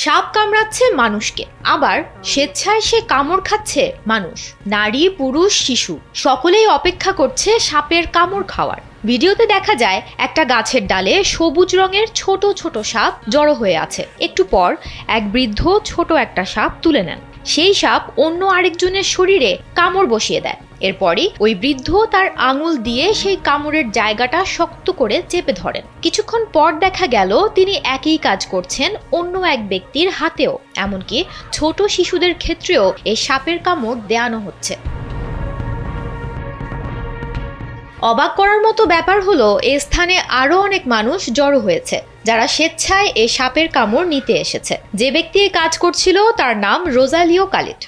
সাপ কামড়াচ্ছে মানুষকে, আবার স্বেচ্ছায় সে কামড় খাচ্ছে মানুষ। নারী, পুরুষ, শিশু সকলেই অপেক্ষা করছে সাপের কামড় খাওয়ার। ভিডিওতে দেখা যায় একটা গাছের ডালে সবুজ রঙের ছোট ছোট সাপ জড়ো হয়ে আছে। একটু পর এক বৃদ্ধ ছোট একটা সাপ তুলে নেন। সেই সাপ অন্য আরেকজনের শরীরে কামড় বসিয়ে দেয়। এরপরই ওই বৃদ্ধ তার আঙুল দিয়ে সেই কামড়ের জায়গাটা শক্ত করে চেপে ধরেন। কিছুক্ষণ পর দেখা গেল তিনি একই কাজ করছেন অন্য এক ব্যক্তির হাতেও। এমনকি ছোট শিশুদের ক্ষেত্রেও এই সাপের কামড় দেয়ানো হচ্ছে। অবাক করার মতো ব্যাপার হলো, এ স্থানে আরো অনেক মানুষ জড়ো হয়েছে যারা স্বেচ্ছায় এই সাপের কামড় নিতে এসেছে। যে ব্যক্তি এই কাজ করছিল তার নাম রোজালিও কালিট।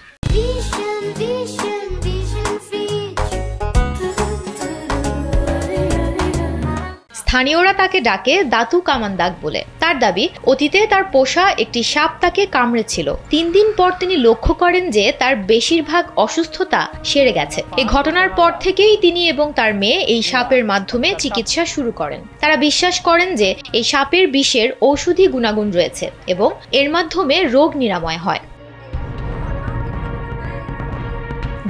স্থানীয়রা তাকে ডাকে দাতু কামান্দাগ বলে। তার দাবি, অতীতে তার পোষা একটি সাপ তাকে কামড়েছিল। 3 দিন পর তিনি লক্ষ্য করেন যে তার বেশিরভাগ অসুস্থতা সেরে গেছে। এই ঘটনার পর থেকেই তিনি এবং তার মেয়ে এই সাপের মাধ্যমে চিকিৎসা শুরু করেন। তারা বিশ্বাস করেন যে এই সাপের বিষের ঔষধি গুণাগুণ রয়েছে এবং এর মাধ্যমে রোগ নিরাময় হয়।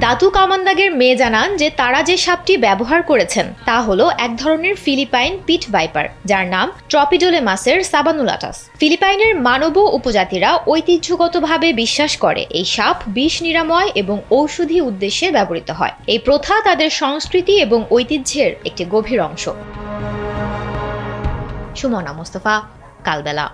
দাতু কামান্দাগের মেয়ে জানান যে তারা যে সাপটি ব্যবহার করেছেন তা হলো এক ধরনের ফিলিপাইন পিট ভাইপার, যার নাম ট্রপিডোলেমাসের সাবানুলাটাস। ফিলিপাইনের মানব উপজাতিরা ঐতিহ্যগতভাবে বিশ্বাস করে এই সাপ বিষ নিরাময় এবং ঔষধি উদ্দেশ্যে ব্যবহৃত হয়। এই প্রথা তাদের সংস্কৃতি এবং ঐতিহ্যের একটি গভীর অংশ। সুমনা মোস্তফা, কালবেলা।